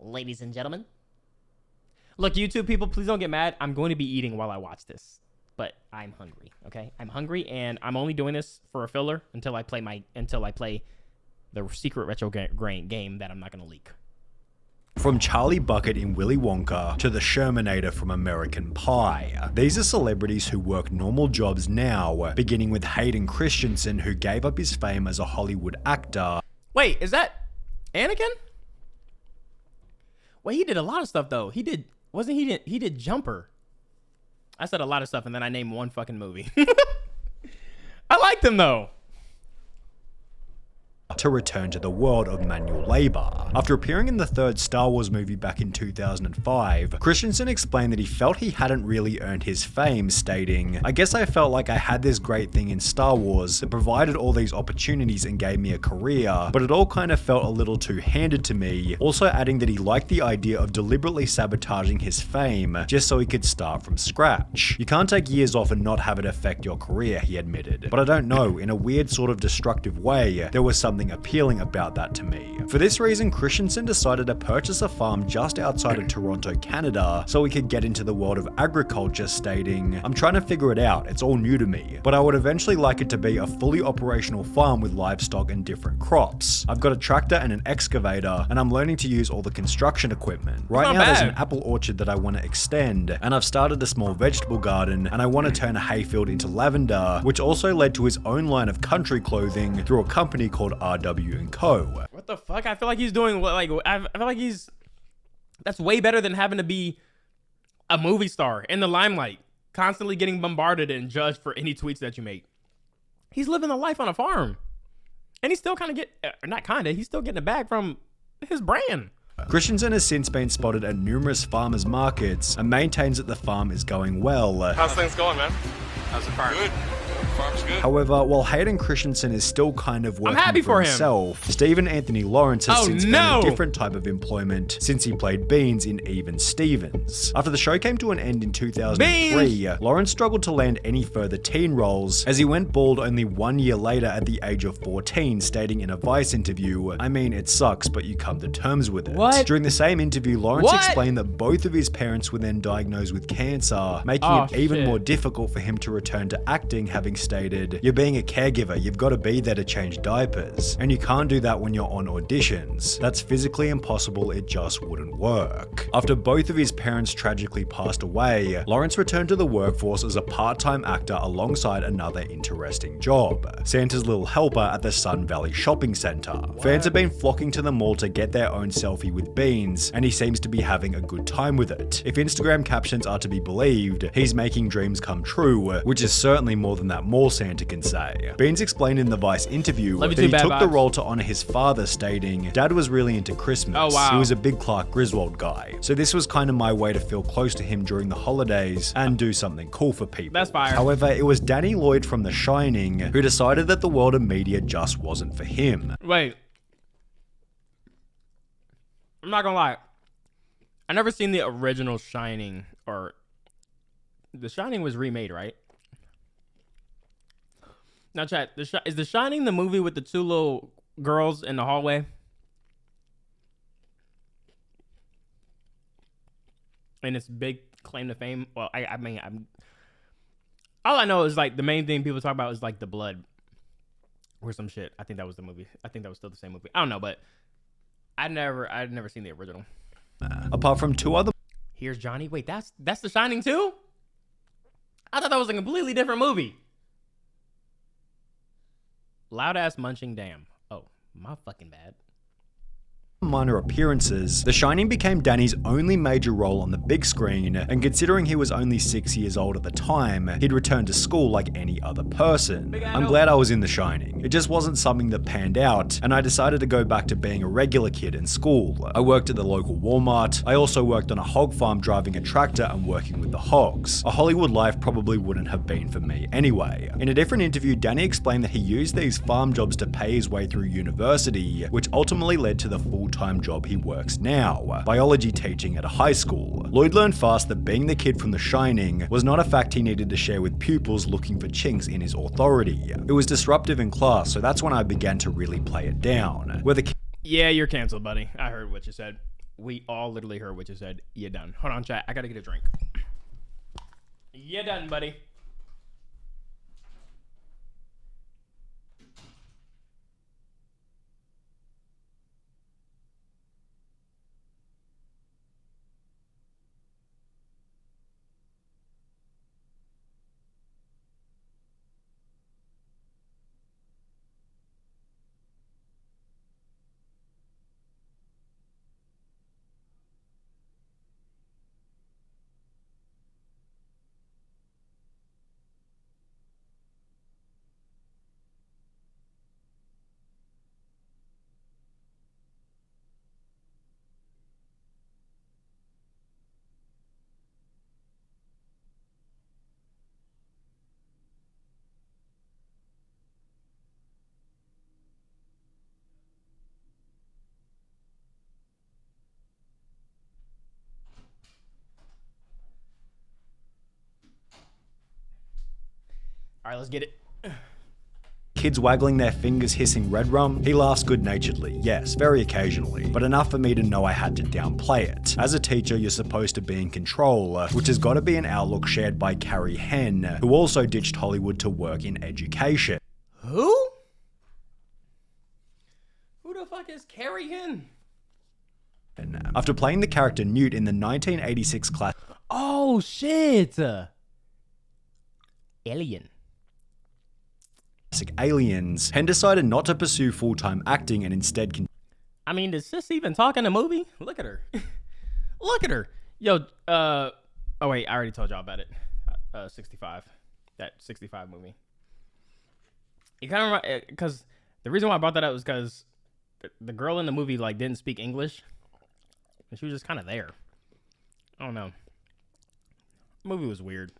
ladies and gentlemen. Look, YouTube people, please don't get mad. I'm going to be eating while I watch this, but I'm hungry. Okay, I'm hungry, and I'm only doing this for a filler until I play the secret retro game that I'm not going to leak. From Charlie Bucket in Willy Wonka to the Shermanator from American Pie. These are celebrities who work normal jobs now, beginning with Hayden Christensen, who gave up his fame as a Hollywood actor. Wait, is that Anakin? Wait, he did a lot of stuff though. He did Jumper. I said a lot of stuff and then I named one fucking movie. I liked him though. To return to the world of manual labor. After appearing in the third Star Wars movie back in 2005, Christensen explained that he felt he hadn't really earned his fame, stating, "I guess I felt like I had this great thing in Star Wars that provided all these opportunities and gave me a career, but it all kind of felt a little too handed to me," also adding that he liked the idea of deliberately sabotaging his fame just so he could start from scratch. "You can't take years off and not have it affect your career," he admitted, "but I don't know, in a weird sort of destructive way, there was something appealing about that to me." For this reason, Christensen decided to purchase a farm just outside of Toronto, Canada, so he could get into the world of agriculture, stating, "I'm trying to figure it out, it's all new to me, but I would eventually like it to be a fully operational farm with livestock and different crops. I've got a tractor and an excavator, and I'm learning to use all the construction equipment. Right now there's an apple orchard that I want to extend, and I've started a small vegetable garden, and I want to turn a hayfield into lavender," which also led to his own line of country clothing through a company called RW&Co. What the fuck? I feel like he's doing I feel like that's way better than having to be a movie star in the limelight, constantly getting bombarded and judged for any tweets that you make. He's living the life on a farm, and he's still he's still getting a bag from his brand. Christensen has since been spotted at numerous farmers markets and maintains that the farm is going well. How's things going, man? How's the farm? Good. Farm's good. However, while Hayden Christensen is still kind of working for himself, Stephen Anthony Lawrence has since found a different type of employment since he played Beans in Even Stevens. After the show came to an end in 2003, Lawrence struggled to land any further teen roles as he went bald only 1 year later at the age of 14, stating in a Vice interview, "I mean, it sucks, but you come to terms with it." What? During the same interview, Lawrence explained that both of his parents were then diagnosed with cancer, making it even more difficult for him to return to acting, having stated, "You're being a caregiver, you've got to be there to change diapers, and you can't do that when you're on auditions. That's physically impossible, it just wouldn't work." After both of his parents tragically passed away, Lawrence returned to the workforce as a part-time actor alongside another interesting job, Santa's little helper at the Sun Valley Shopping Center. Fans have been flocking to the mall to get their own selfie with Beans, and he seems to be having a good time with it. If Instagram captions are to be believed, he's making dreams come true, which is certainly more than that mall Santa can say. Beans explained in the Vice interview that he took the role to honor his father, stating, "Dad was really into Christmas. He was a big Clark Griswold guy. So this was kind of my way to feel close to him during the holidays and do something cool for people." That's fire. However, it was Danny Lloyd from The Shining who decided that the world of media just wasn't for him. Wait. I'm not gonna lie. I never seen the original Shining, or The Shining was remade, right? Now, chat, is The Shining the movie with the two little girls in the hallway? And its big claim to fame? Well, I mean, all I know is like the main thing people talk about is like the blood or some shit. I think that was the movie. I think that was still the same movie. I don't know, but I'd never seen the original. Apart from two other... Here's Johnny. Wait, that's The Shining too? I thought that was a completely different movie. Loud ass munching damn. Oh, my fucking bad. Minor appearances, The Shining became Danny's only major role on the big screen, and considering he was only 6 years old at the time, he'd returned to school like any other person. I'm glad I was in The Shining. It just wasn't something that panned out, and I decided to go back to being a regular kid in school. I worked at the local Walmart. I also worked on a hog farm driving a tractor and working with the hogs. A Hollywood life probably wouldn't have been for me anyway. In a different interview, Danny explained that he used these farm jobs to pay his way through university, which ultimately led to the full-time job he works now, biology teaching at a high school. Lloyd learned fast that being the kid from The Shining was not a fact he needed to share with pupils looking for chinks in his authority. It was disruptive in class, so that's when I began to really play it down. Yeah, you're canceled, buddy. I heard what you said. We all literally heard what you said. You're done. Hold on, chat. I gotta get a drink. You're done, buddy. All right, let's get it. Kids waggling their fingers hissing red rum, he laughs good-naturedly, yes, very occasionally, but enough for me to know I had to downplay it. As a teacher, you're supposed to be in control, which has got to be an outlook shared by Carrie Henn, who also ditched Hollywood to work in education. Who? Who the fuck is Carrie Henn? After playing the character Newt in the 1986 classic Oh, shit. Alien. Aliens, Henn decided not to pursue full-time acting and instead I mean, does sis even talk in a movie? Look at her. Look at her. Yo, oh wait, I already told y'all about it. 65. That 65 movie. You kind of, because the reason why I brought that up was because the girl in the movie, like, didn't speak English. And she was just kind of there. I don't know. The movie was weird.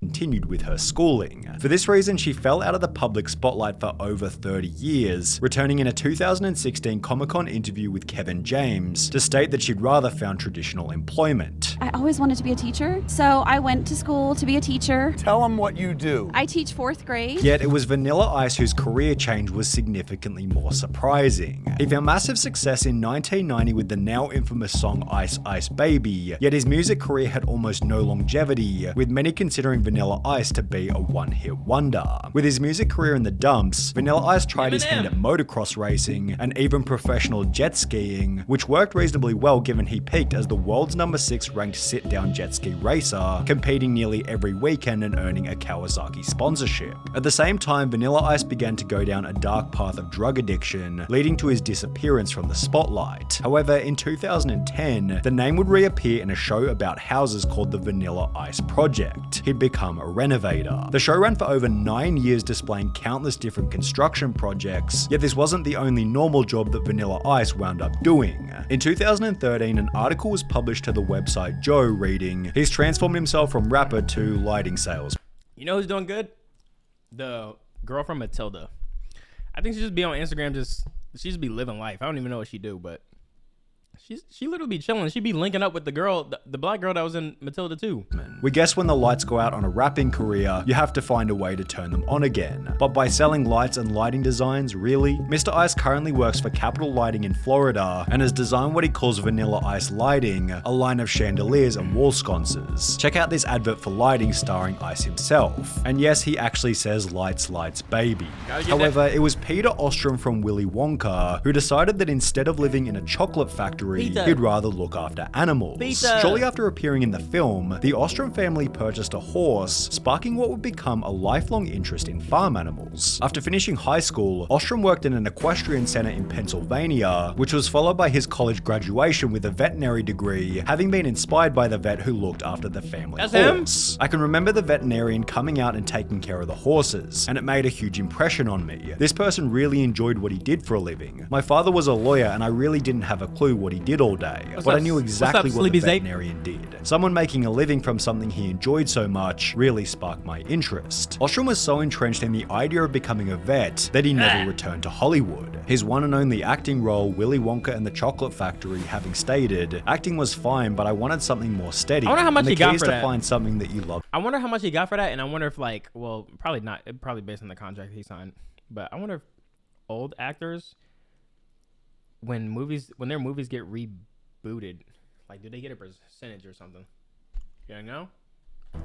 Continued with her schooling. For this reason, she fell out of the public spotlight for over 30 years, returning in a 2016 Comic-Con interview with Kevin James to state that she'd rather found traditional employment. I always wanted to be a teacher, so I went to school to be a teacher. Tell them what you do. I teach 4th grade. Yet it was Vanilla Ice whose career change was significantly more surprising. He found massive success in 1990 with the now infamous song Ice Ice Baby, yet his music career had almost no longevity, with many considering Vanilla Ice to be a one-hit wonder. With his music career in the dumps, Vanilla Ice tried his hand at motocross racing and even professional jet skiing, which worked reasonably well given he peaked as the world's number 6 ranked sit-down jet ski racer, competing nearly every weekend and earning a Kawasaki sponsorship. At the same time, Vanilla Ice began to go down a dark path of drug addiction, leading to his disappearance from the spotlight. However, in 2010, the name would reappear in a show about houses called the Vanilla Ice Project. He'd become a renovator. The show ran for over 9 years, displaying countless different construction projects, yet this wasn't the only normal job that Vanilla Ice wound up doing. In 2013, an article was published to the website Joe reading, "He's transformed himself from rapper to lighting sales." You know who's doing good? The girl from Matilda. I think she just be on Instagram, she just be living life. I don't even know what she do, but she literally be chilling. She be linking up with the girl, the black girl that was in Matilda too. We guess when the lights go out on a rapping career, you have to find a way to turn them on again. But by selling lights and lighting designs, really? Mr. Ice currently works for Capital Lighting in Florida and has designed what he calls Vanilla Ice Lighting, a line of chandeliers and wall sconces. Check out this advert for lighting starring Ice himself. And yes, he actually says lights, lights, baby. However, it was Peter Ostrom from Willy Wonka who decided that instead of living in a chocolate factory, he'd rather look after animals. Shortly after appearing in the film, the Ostrom family purchased a horse, sparking what would become a lifelong interest in farm animals. After finishing high school, Ostrom worked in an equestrian center in Pennsylvania, which was followed by his college graduation with a veterinary degree, having been inspired by the vet who looked after the family horse. I can remember the veterinarian coming out and taking care of the horses, and it made a huge impression on me. This person really enjoyed what he did for a living. My father was a lawyer and I really didn't have a clue what he did all day, but I knew exactly what the veterinarian did. Someone making a living from something he enjoyed so much really sparked my interest. Ostrom was so entrenched in the idea of becoming a vet that he never returned to Hollywood. His one and only acting role, Willy Wonka and the Chocolate Factory, having stated, "Acting was fine, but I wanted something more steady." I wonder how much he got for that. To find something that you love. I wonder how much he got for that, and I wonder if, like, well, probably not, probably based on the contract he signed, but I wonder if old actors, when their movies get booted? Like, do they get a percentage or something? You know?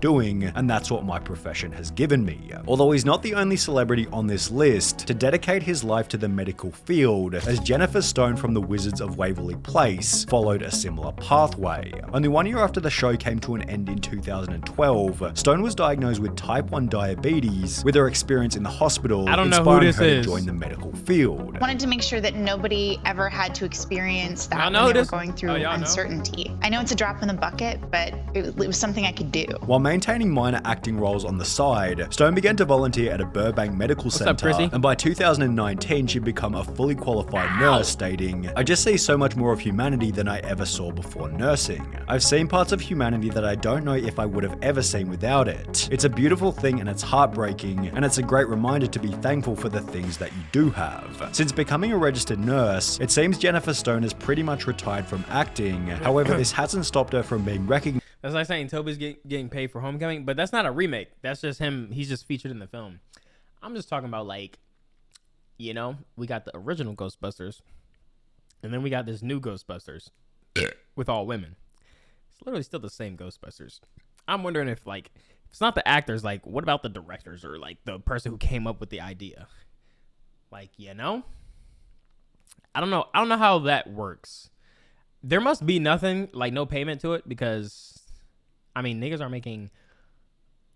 Doing, and that's what my profession has given me. Although he's not the only celebrity on this list to dedicate his life to the medical field, as Jennifer Stone from The Wizards of Waverly Place followed a similar pathway. Only 1 year after the show came to an end in 2012, Stone was diagnosed with type 1 diabetes, with her experience in the hospital inspiring her to join the medical field. I wanted to make sure that nobody ever had to experience that when they were going through uncertainty. I know it's a drop in the bucket, but it was something I could do. While maintaining minor acting roles on the side, Stone began to volunteer at a Burbank medical center, and by 2019 she'd become a fully qualified nurse, stating, "I just see so much more of humanity than I ever saw before nursing. I've seen parts of humanity that I don't know if I would have ever seen without it. It's a beautiful thing and it's heartbreaking, and it's a great reminder to be thankful for the things that you do have." Since becoming a registered nurse, it seems Jennifer Stone has pretty much retired from acting. However, this hasn't stopped her from being recognized. That's like saying Toby's getting paid for Homecoming, but that's not a remake. That's just him. He's just featured in the film. I'm just talking about, like, you know, we got the original Ghostbusters, and then we got this new Ghostbusters with all women. It's literally still the same Ghostbusters. I'm wondering if, like, it's not the actors, like, what about the directors or, like, the person who came up with the idea? Like, you know? I don't know how that works. There must be nothing, like, no payment to it, because I mean, niggas are making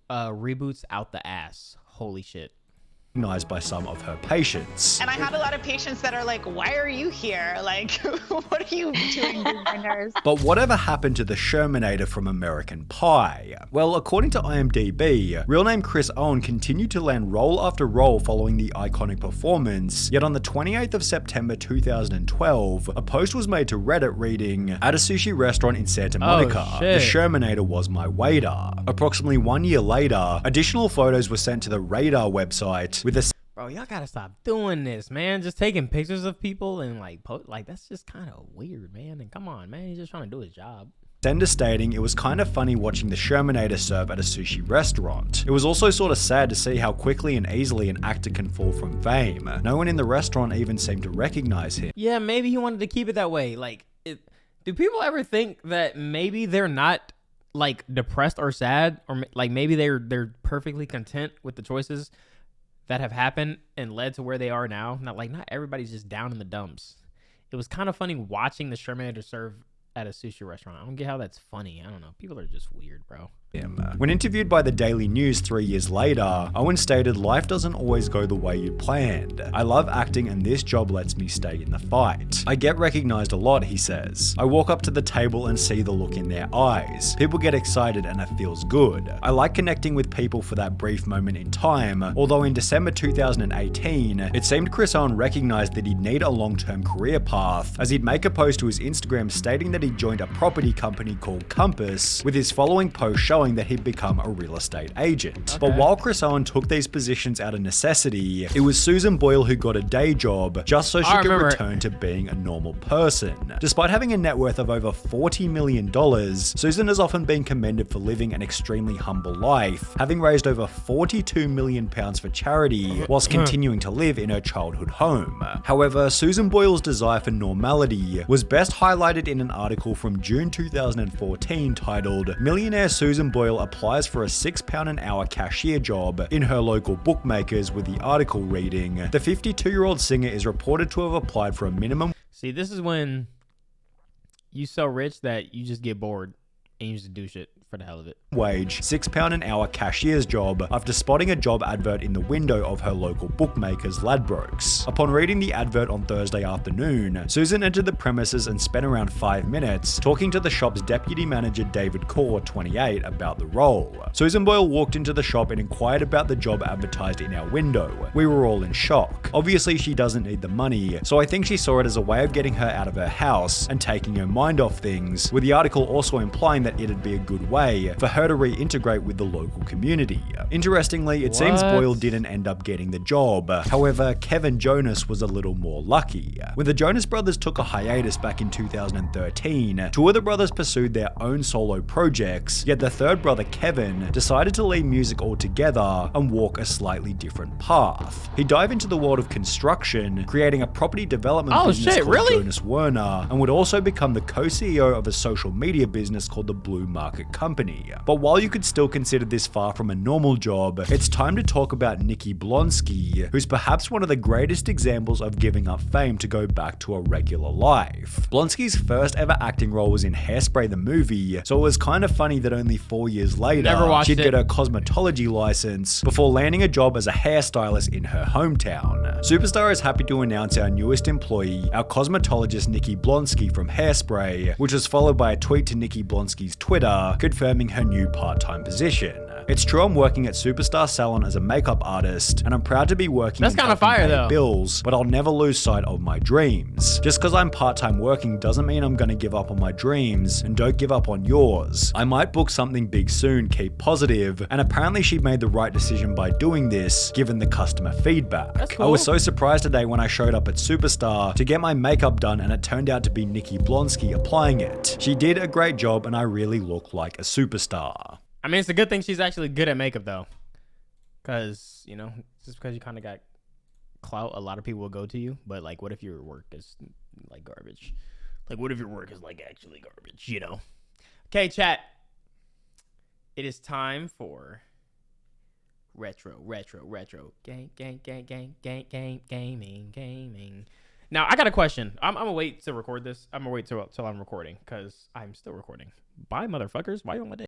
reboots out the ass. Holy shit. By some of her patients. And I had a lot of patients that are like, why are you here? Like, what are you doing being a nurse? But whatever happened to the Shermanator from American Pie? Well, according to IMDb, real name Chris Owen continued to land role after role following the iconic performance, yet on the 28th of September 2012, a post was made to Reddit reading, "At a sushi restaurant in Santa Monica, the Shermanator was my waiter." Approximately 1 year later, additional photos were sent to the Radar website with a... Bro, y'all gotta stop doing this, man. Just taking pictures of people and like that's just kind of weird, man. And come on, man, he's just trying to do his job. Sender stating it was kind of funny watching the Shermanator serve at a sushi restaurant. It was also sort of sad to see how quickly and easily an actor can fall from fame. No one in the restaurant even seemed to recognize him. Yeah, maybe he wanted to keep it that way. Like, do people ever think that maybe they're not like depressed or sad, or like maybe they're perfectly content with the choices that have happened and led to where they are now? Not everybody's just down in the dumps. It was kind of funny watching the Shermanator serve at a sushi restaurant. I don't get how that's funny. I don't know. People are just weird, bro. When interviewed by the Daily News 3 years later, Owen stated, "Life doesn't always go the way you planned. I love acting and this job lets me stay in the fight. I get recognized a lot," he says. "I walk up to the table and see the look in their eyes. People get excited and it feels good. I like connecting with people for that brief moment in time," although in December 2018, it seemed Chris Owen recognized that he'd need a long-term career path, as he'd make a post to his Instagram stating that he'd joined a property company called Compass, with his following post showing that he'd become a real estate agent. But while Chris Owen took these positions out of necessity, it was Susan Boyle who got a day job just so she could return to being a normal person. Despite having a net worth of over $40 million, Susan has often been commended for living an extremely humble life, having raised over £42 million for charity whilst continuing to live in her childhood home. However, Susan Boyle's desire for normality was best highlighted in an article from June 2014 titled, "Millionaire Susan Boyle applies for a £6 an hour cashier job in her local bookmakers," with the article reading, "The 52-year-old singer is reported to have applied for a minimum..." See, this is when you so rich that you just get bored and you just do shit for the hell of it. Wage, £6 an hour cashier's job after spotting a job advert in the window of her local bookmakers, Ladbrokes. Upon reading the advert on Thursday afternoon, Susan entered the premises and spent around 5 minutes talking to the shop's deputy manager David Kaur, 28, about the role. Susan Boyle walked into the shop and inquired about the job advertised in our window. We were all in shock. Obviously she doesn't need the money, so I think she saw it as a way of getting her out of her house and taking her mind off things, with the article also implying saying that it'd be a good way for her to reintegrate with the local community. Interestingly, it seems Boyle didn't end up getting the job. However, Kevin Jonas was a little more lucky. When the Jonas Brothers took a hiatus back in 2013, two of the brothers pursued their own solo projects, yet the third brother, Kevin, decided to leave music altogether and walk a slightly different path. He dived into the world of construction, creating a property development business called Jonas Werner, and would also become the co-CEO of a social media business called the Blue Market Company. But while you could still consider this far from a normal job, it's time to talk about Nikki Blonsky, who's perhaps one of the greatest examples of giving up fame to go back to a regular life. Blonsky's first ever acting role was in Hairspray the movie, so it was kind of funny that only 4 years later, she'd get her cosmetology license before landing a job as a hairstylist in her hometown. Superstar is happy to announce our newest employee, our cosmetologist Nikki Blonsky from Hairspray, which was followed by a tweet to Nikki Blonsky's Twitter confirming her new part-time position. It's true I'm working at Superstar Salon as a makeup artist, and I'm proud to be working That's kind of fire though. Bills, but I'll never lose sight of my dreams. Just because I'm part-time working doesn't mean I'm gonna give up on my dreams, and don't give up on yours. I might book something big soon, keep positive, and apparently she made the right decision by doing this, given the customer feedback. That's cool. I was so surprised today when I showed up at Superstar to get my makeup done, and it turned out to be Nikki Blonsky applying it. She did a great job, and I really look like a superstar. I mean, it's a good thing she's actually good at makeup though, because you know, just because you kind of got clout, a lot of people will go to you. But like, what if your work is like garbage? Like, what if your work is like actually garbage? You know? Okay, chat. It is time for retro gaming. Now I got a question. I'm gonna wait to record this. I'm gonna wait till I'm recording because I'm still recording. Bye, motherfuckers. Why you on my day?